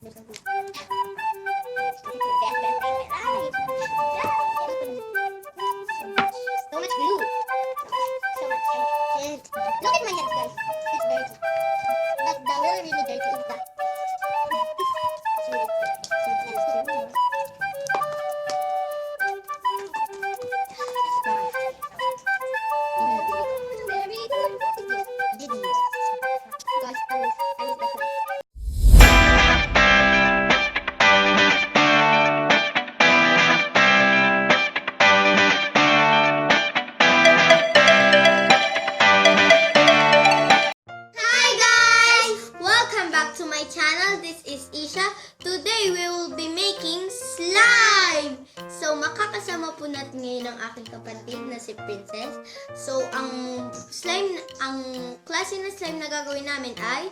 So much glue. So much. And look at my hands, guys. It's dirty. But the really, really dirty is that. It's really dirty. Very good. Guys, I miss that one. Hi guys! Welcome back to my channel. This is Isha. Today we will be making slime! So makakasama po natin ngayon ang aking kapatid na si Princess. So ang klase ng slime na gagawin namin ay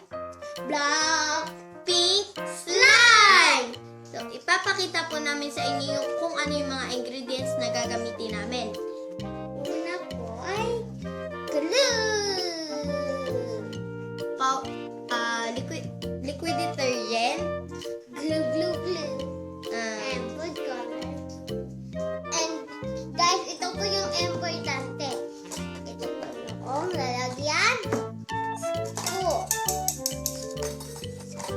BLACKPINK slime! So ipapakita po namin sa inyo kung ano yung mga ingredients na gagamitin namin. Una po ay glue! Liquid detergent, glue, and food color. And guys, ito po yung importante. Ito po yung lalagyan.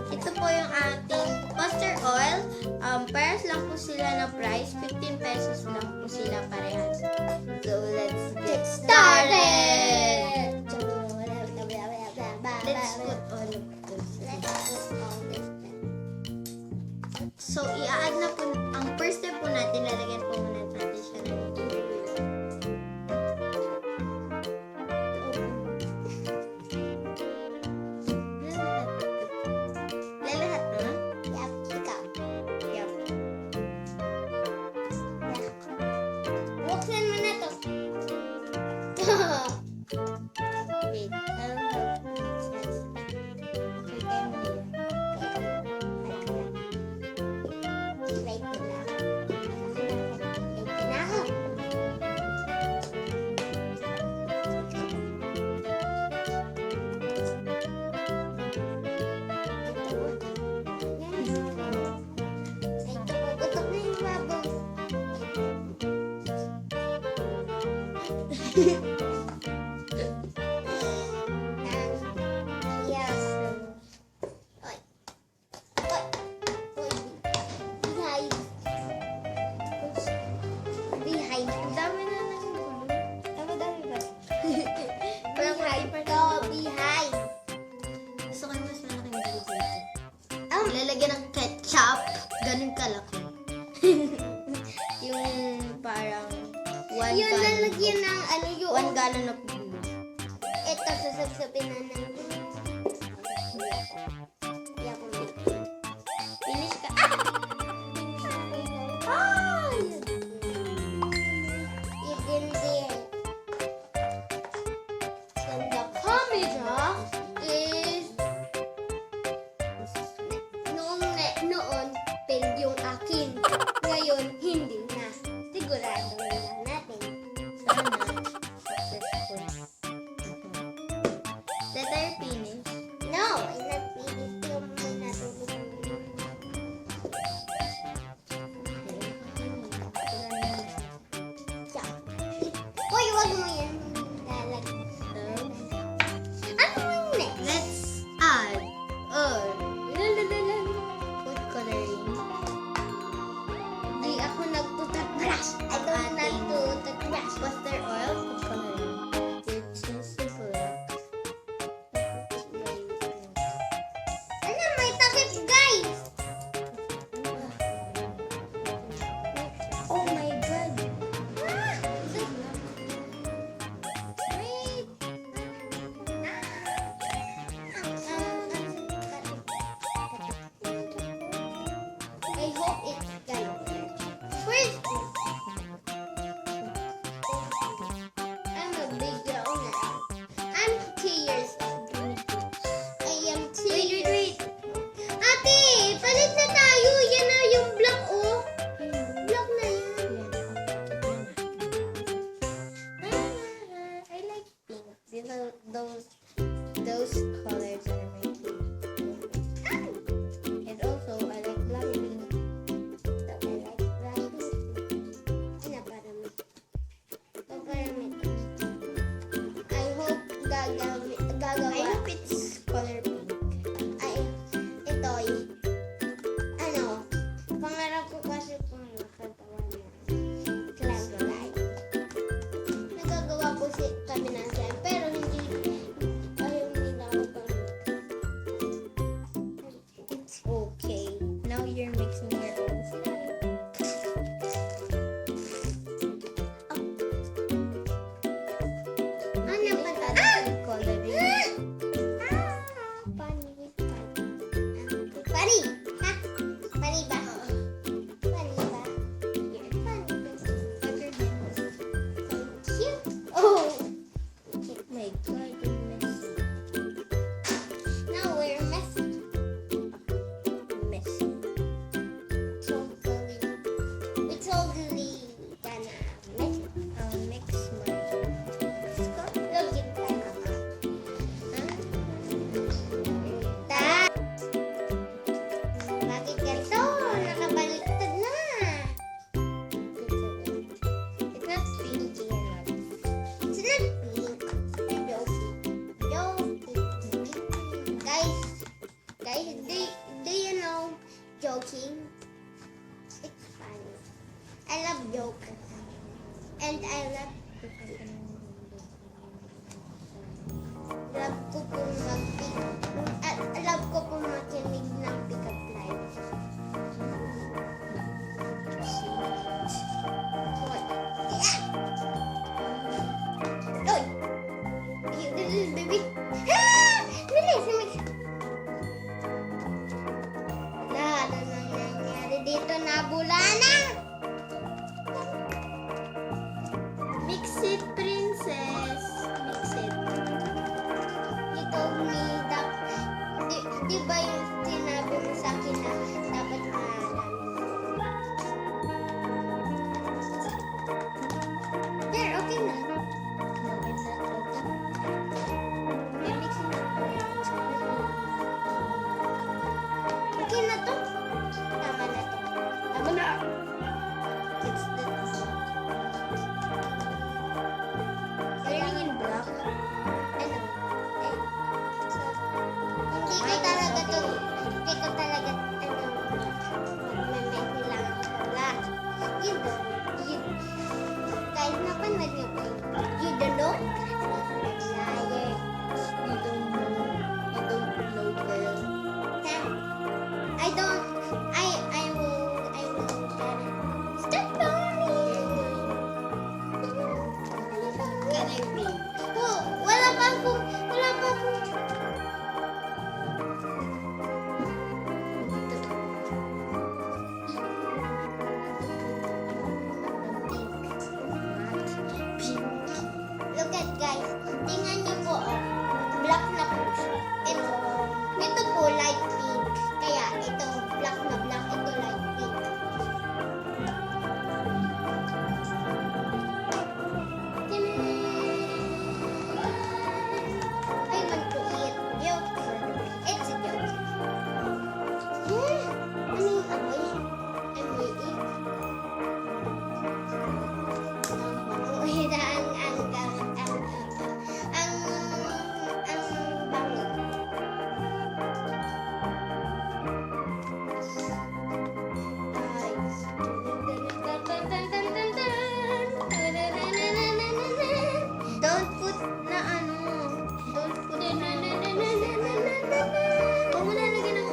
Ito po yung ating castor oil. Parehas lang po sila na price. 15 pesos lang po sila parehas. So let's get started! Let's put all of this. So, i-add na po, ang first step po natin, lalagyan po muna natin siya ng tubig. Lalahat na? Yup, ikaw. Yup. Buksan mo na to. Wait, lalagyan ng ketchup, ganun kalaki. Yung parang 1 Yung gallon. lalagyan ng ano yung 1 gallon of glue. ito sasabsabin na ng Finish ka. Hindi. And the camera is noon pink yung akin. Ngayon hindi na. Sigurado na natin. Sana successful. That I finish. No, I'm not finished yung may natulog. Uy, wag mo yan. Ano yung next? Let's add food coloring. Di ako nagtututbrush. I don't like to toothbrush. Castor oil, food coloring. It's simple. Ano, may takip, guys! Oh my god. Wait. I hope it's guys. First, I'm a big girl now. I'm 2 years old. I am 2 years. Wait. Ate, palit na tayo. Yan na yung black, oh. Black na yan. I like pink. These are those colors are my favorite. And also, Okay, now you're mixing your own slime. Ano ba ito? Coloring. Pari! Ha? Pari ba? Pari ba? Pari ba? Thank you. Oh! My God, you're messy. Now we're messy. Messy. We totally gonna mess it. I'll mix my... Let's go. Look at that. Ta! Bakit ganito? Nakabaliktad na. It's not pinky enough. It's not pink. It's joking. Guys, do you know joking? It's funny. I love joke. And I love ko pong love ko pong makinig ng pick-up lines. What? Yeah! Oy! This is baby. Ah! Bilis! Lahat na nangyayari dito na bulana. Mix it, princess. Mix it. You told me di ba yung sinabi mo sa akin na dapat maalam? There, okay na. No, it's not okay. May mixing na. Okay na to? Tama na to. Tama na. It's this. Turning in black. Ano? Eh? So, hindi ko talaga to. Hindi ko talaga mamemesi lang ako black. You don't. Kahit napanood niyo po. You don't know? Liar. You don't know. You don't know, girl. I don't. I will stop boring. Can I pink? Oh, wala pa akong. Look at guys. Tingnan niyo po, oh. Black na po siya. Ito po light pink. Kaya ito black na black, ito light pink. I want to eat milk. It's a joke. Ano yung amoy? Amoy eat. Amoy na ang bango. Don't put na ano. Don't put na. Huwag mo lalagyan ng...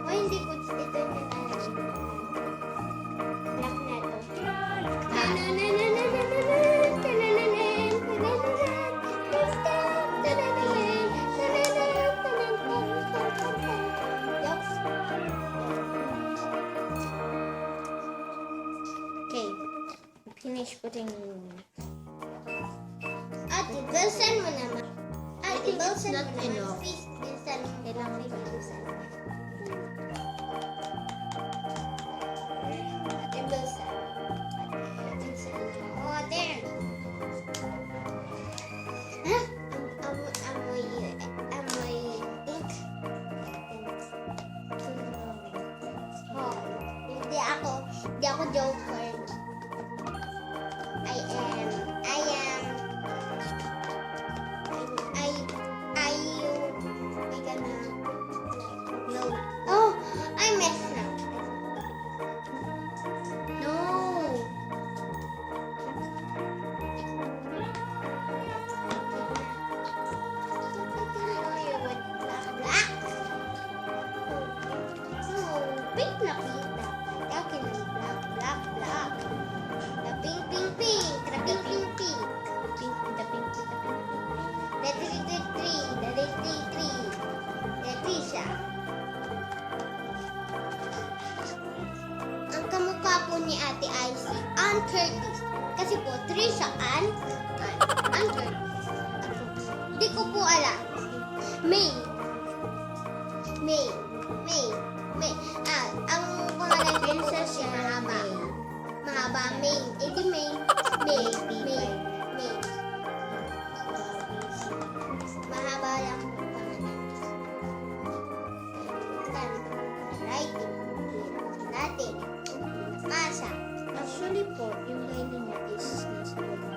O hindi ko ito yung natalagay. Black na to. Okay. Finish putting... Ate, bilsan mo naman. Ate, think it's bilsan not mo naman. enough. Please, bilsan mo. Kailangan Please, pa. bilsan mo. Ate, bilsan. Ate, bilsan mo. Oh, there. Ha? Amoy ink. Oh, hindi ako joker. I am gonna no. Oh, I messed up. No! Ann Curtis. Kasi po, Trisha Ann Curtis. Hindi ko po alam. May. Ang pangalan ko po kasi mahaba. Mahaba, May. Eh di May. Mahaba lang po pangalan. Writing. Natin. Masa. Actually po, yung line niya is nasa baba.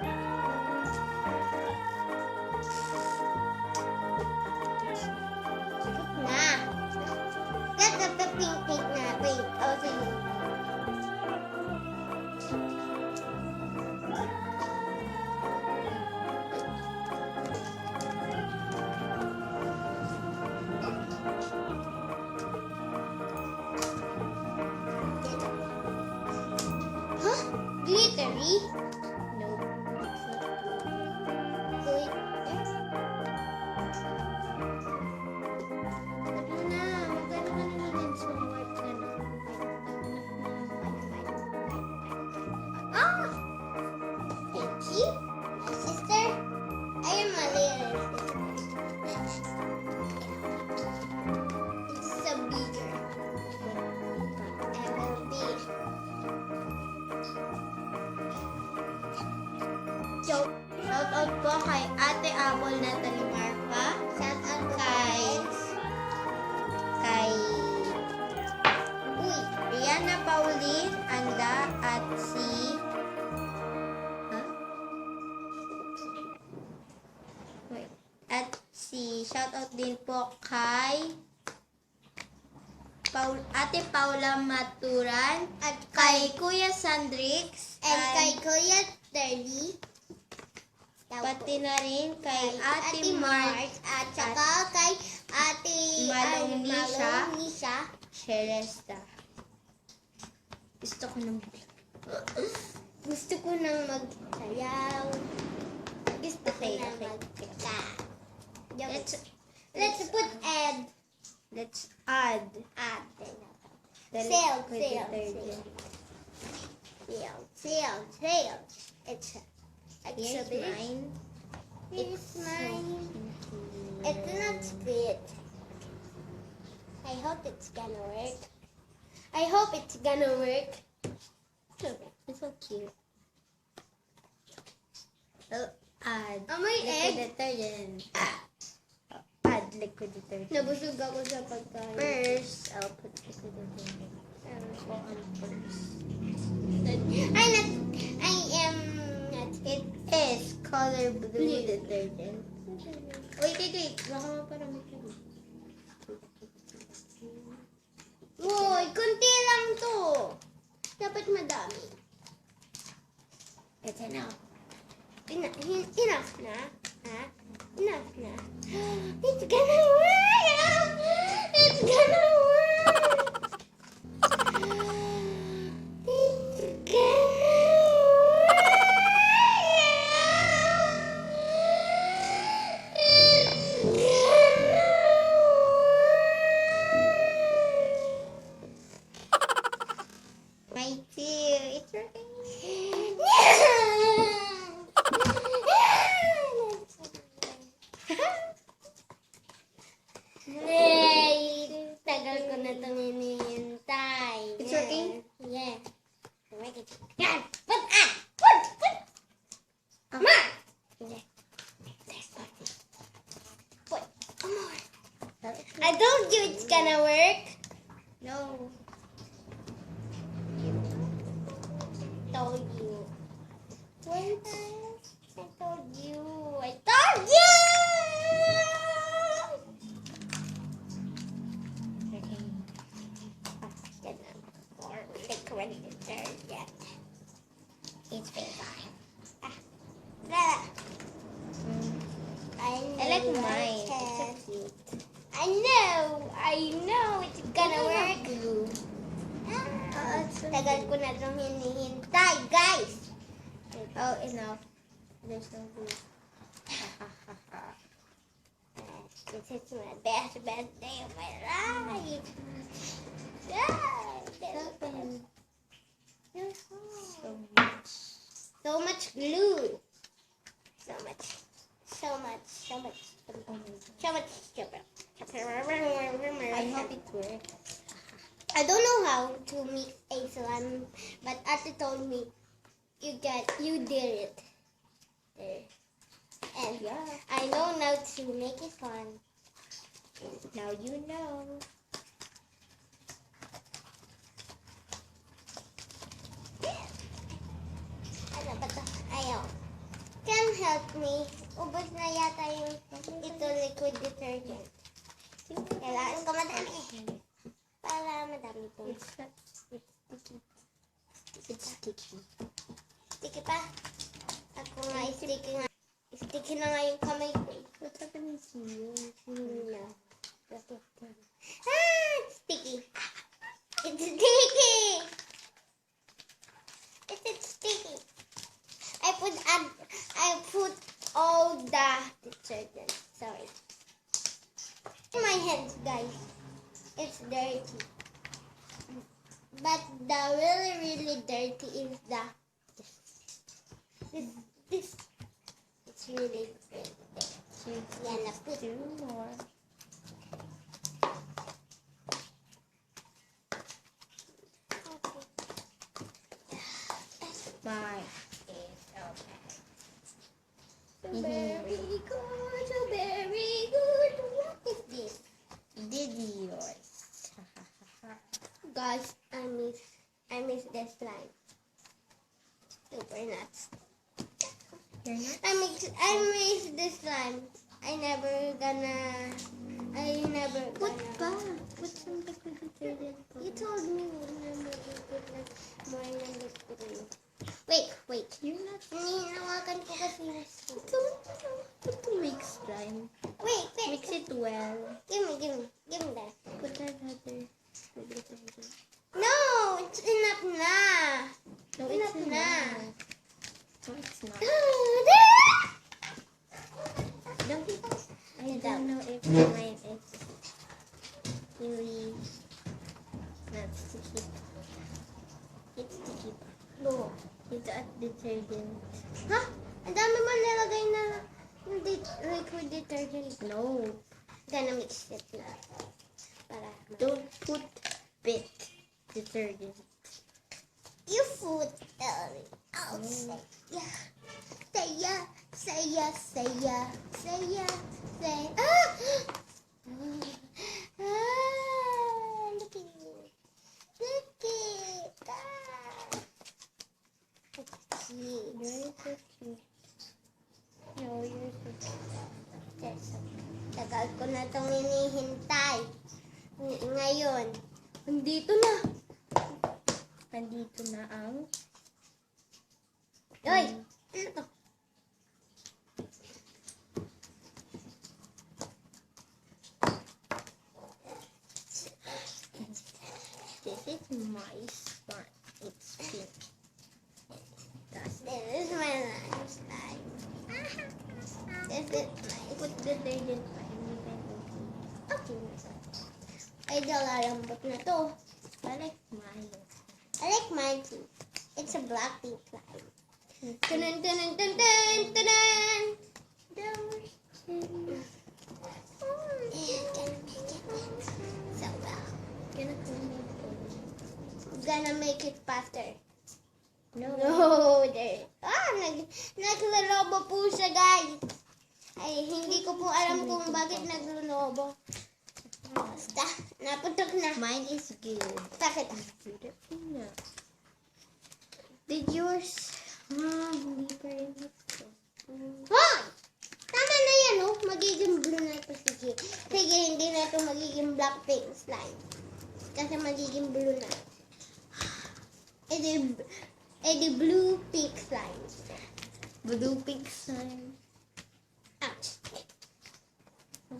Na. Let the pink na. Wait. Oh, sige. Huh? Glittery? Nope. Wait. Ano na, magkano ka na din sa work ka na. Ah! Thank you, my sister. I am a little sister. It's so bigger. I will be. Shout out po kay Ate Apple Natalie Marfa. Shout out to Kay Uy, Rihanna Pauline Anda at si Wait. At si shoutout din po kay Ate Paula Maturan at kay Kuya Sandrix and kay Kuya Terly. pati na rin kay Ate Mark at saka kay Ate Malong Nisha. Sheresta. Gusto ko nang Gusto ko nang magsayaw. Gusto ko Okay, nang okay. magkita. Let's put add. let's add the liquid detergent. Sale. It's Here's mine. Here's mine. It's not split. I hope it's gonna work. It's so cute. I'll add Amoy liquid egg. detergent. Add liquid detergent. Nabusog ako sa pagkain. First, I'll put liquid detergent. Go on first. It is color blue detergent. Wait. Baka maparami ka. Uy, konti lang to. Dapat madami. It's enough. Enough na? Ha? Enough na? It's gonna work! It's gonna work! It's gonna My dear, it's working. Yay! Tagal ko na itong hinihintay. It's working? Yeah. Yan! Put! Come on! Put! Come on! I told you it's gonna work. No. Told you. One time, I told you. Okay. Liquid detergent. It's very fine. Lala. I like mine. It's so it. cute. I know it's gonna work. Blue. Tagal ko na itong hinihintay, guys. Oh, enough. There's no blue. This is my best day of my life. Yeah, Open. You're So much. So much glue. So much. So much. So much. So much. I hope it works. I don't know how to mix a slime, but Ate told me you did it. There. And Yeah. I know now to make it fun. Now you know. Ano ba to? Ayaw. Can help me. Ubos na yata yung ito liquid detergent. Kailangan ko madami. Para madami po. It's sticky. It's sticky. Sticky pa. Ako nga, sticky nga. Sticky na nga yung kamay ko. What happened here? No. Sticky. It's sticky. It's sticky. I put all the detergent. Sorry. In my hands, guys. It's dirty. But the really dirty is this. It's really dirty. Yeah, let's put Two more. Mine is okay. Very good, so very good. What is this? Did yours. Guys, I miss this slime. Super nuts. You're not? I miss this slime. I never gonna. What ba? Put some liquid detergent. You told me na put like more than liquid. Wait. You're not. Hinahawakan ko kasi. Put to mix slime. Wait. Mix it well. Give me that. Put that other detergent. No, it's enough na. No, Enough it's na. not. No, it's not. I don't know if mine is really not sticky. It's sticky. No. It's a detergent. Ha? Ang dami mo nilagay na liquid detergent. No. Gonna mix it na. Para Don't put bit detergent. you put outside. Yeah. Say. Ah! Look at you. Look it. Ah. It's cute. You're so cute. No, you're so cute. Tagal ko na itong hinihintay. Ngayon, nandito na. Nandito na ang... Hoy! Ano to? This is my spot. It's pink. That's it. This is my slime. This is my Put detergent pa. okay. Ay, dalalambot na to. I like mine. I like mine too. It's a BLACKPINK slime. Dun. Gonna make it so well. Gonna make it faster. No. No, there. Naglalobo po siya, guys. Ay, hindi ko po alam kung bakit naglalobo. Basta, naputok na. Mine is good. Bakit? Beautiful na. Did yours? Hindi pa rin ito. Hoy! Tama na yan, oh. Magiging blue na ito. Sige, hindi na ito magiging BLACKPINK slime. Kasi magiging blue na. Edi blue pink slime. Blue pink slime. Ouch.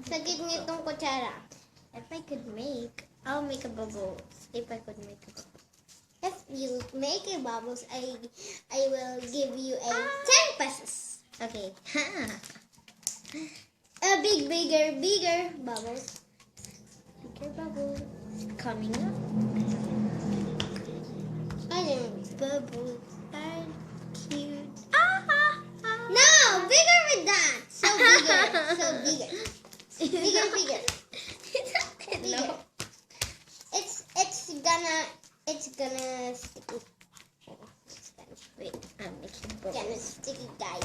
Sagit nitong kutsara. If I could make, I'll make a bubble. If I could make a bubble. If you make a bubbles, I will give you a 10 pesos. Okay. A bigger bubbles. Bigger bubble. Coming up. I don't know. Bubbles are cute. So bigger. Bigger. Bigger. It's gonna sticky. Wait, I'm making It's gonna bubbles. sticky, guys.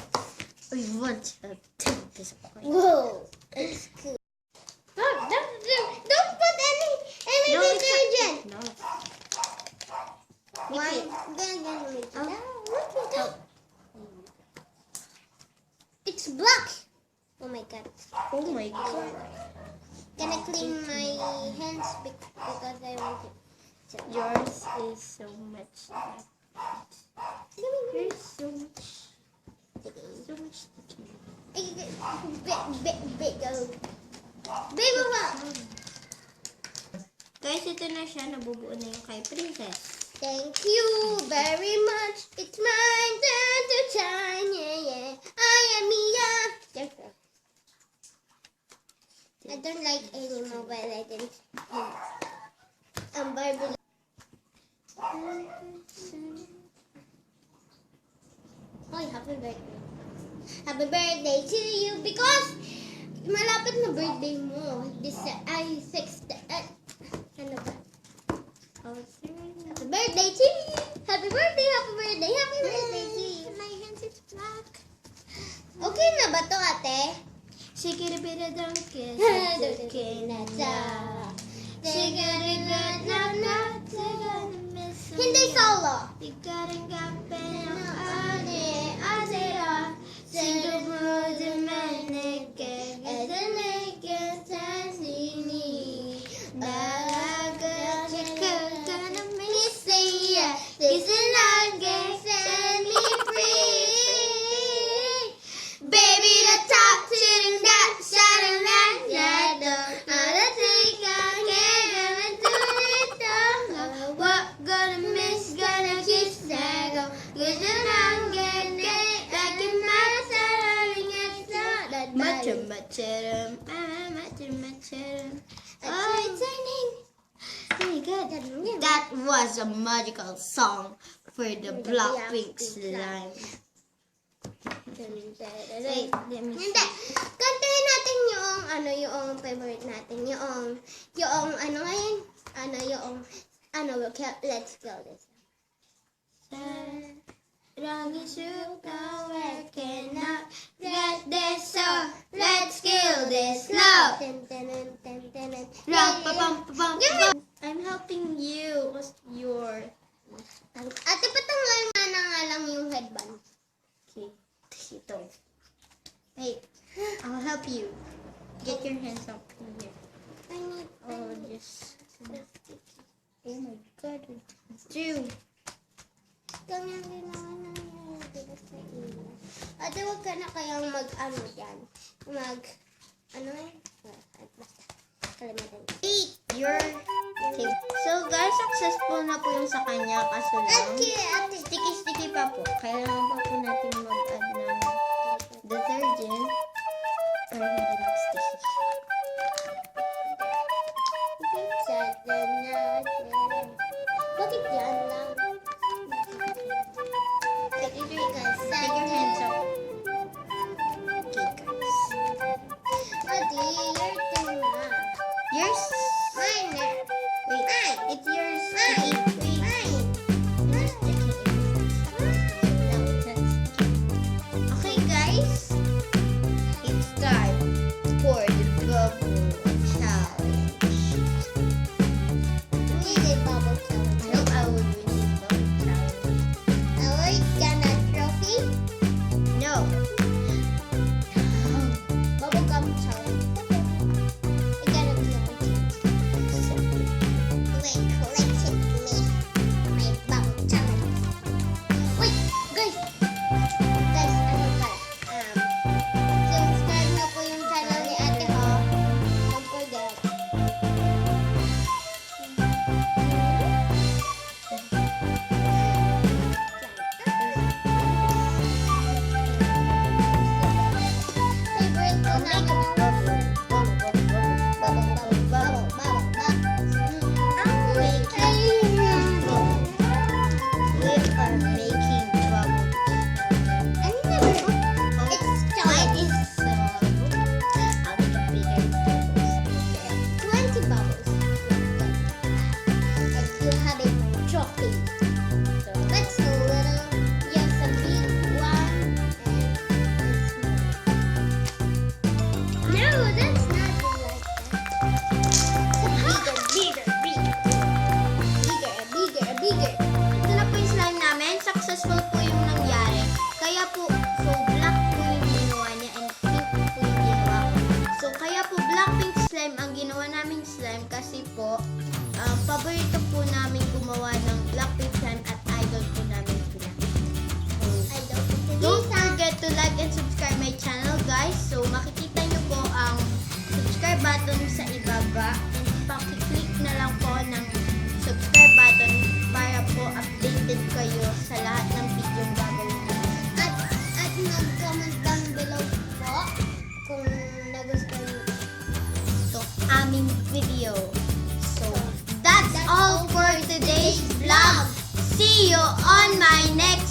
We want to take this point. Whoa, it's cool. Don't put any No, detergent. No. Why? Make it. Gonna make it. Oh. Look at it. It's black. Oh my god. Oh my god. Gonna clean my hands because I want it. Yours is so much. Yours so much. So much sticky. Big. Baby one. Guys, ito na siya. Nabubuo na yung kay Princess. Thank you very much. It's my turn to shine. Yeah. I am Mia. I don't like any Mobile Legends. Barbie. Oy, happy birthday. Happy birthday to you because malapit na birthday mo. Ay, 6th. Ano ba? Happy birthday to you. Happy birthday, happy birthday, happy birthday to you. My hands is black. Okay na ba to, ate? Sikiribira donkey. Hindi solo. Baby, the top sitting that shining like that. I think I can't do it though. What gonna miss, gonna kiss that go. Cause you're not getting it. Like in my side, it's not that bad. Oh, it's raining. Oh my god, That was a magical song for the BLACKPINK slime. Wait, let me Hindi. Kantahin natin yung favorite natin. Yung ano ngayon? Let's go this. I cannot get this song. Let's kill this love. I'm helping you. What's your... Ate, patanggal nga lang yung headband. Okay. Ito. Wait. I'll help you. Get your hands up in here. I need Oh, just... Oh my god. Do. Ganyan din naman nangyayari sa iyo. Ate, huwag ka na kayang mag-ano dyan. Basta. Kalimutan ko. Eat your tape. So guys, successful na po yung sa kanya. Kaso lang, Ate. sticky pa po. Kailangan pa po natin mag-add ng detergent para hindi mag-sticky. Bakit yan lang? Take your hands up. Okay guys. Ate, your turn na. Yours? Mine na. Wait. Mine. It's yours. Mine. Sticky. Mine. Yours sticky. No, that's sticky. Okay guys. It's time for the bubble challenge. Hindi bubble challenge. I hope I will win this bubble challenge. Are we gonna trophy? No. Bubble gum challenge. We gotta challenge. slime ang ginawa naming slime kasi po, paborito po namin gumawa ng BLACKPINK slime at idol po namin sila. Don't forget to like and subscribe my channel, guys. So, makikita nyo po ang subscribe button sa ibaba. And pakiclick na lang po ng subscribe button para po updated kayo sa lahat ng video gagawin namin. At mag-comment down below po kung nagustuhan niyo So, aming video. So, that's all for today's vlog. See you on my next